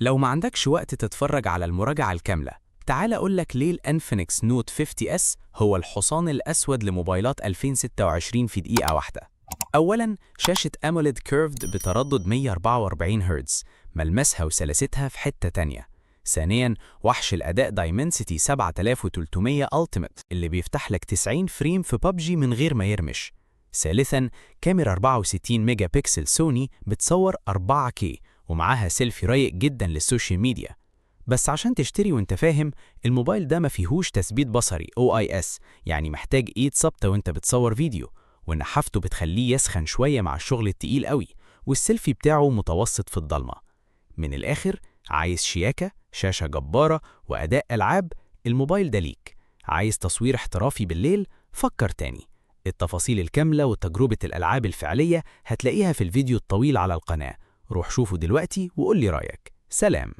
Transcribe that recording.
لو ما عندكش وقت تتفرج على المراجعة الكاملة، تعال أقولك ليه الإنفينكس نوت 50S هو الحصان الأسود لموبايلات 2026 في دقيقة واحدة. أولاً، شاشة AMOLED كيرفد بتردد 144 هرتز، ملمسها وسلاستها في حتة تانية. ثانياً، وحش الأداء دايمنسيتي 7300 Ultimate اللي بيفتح لك 90 فريم في ببجي من غير ما يرمش. ثالثاً، كاميرا 64 ميجا بكسل سوني بتصور 4K ومعاها سيلفي رايق جدا للسوشيال ميديا. بس عشان تشتري وانت فاهم، الموبايل ده ما فيهوش تثبيت بصري OIS، يعني محتاج ايد ثابته وانت بتصور فيديو، ونحافته بتخليه يسخن شويه مع الشغل التقيل قوي، والسيلفي بتاعه متوسط في الضلمه. من الاخر، عايز شياكه، شاشه جباره، واداء العاب، الموبايل ده ليك. عايز تصوير احترافي بالليل؟ فكر تاني. التفاصيل الكامله وتجربه الالعاب الفعليه هتلاقيها في الفيديو الطويل على القناه. روح شوفه دلوقتي وقول لي رايك. سلام.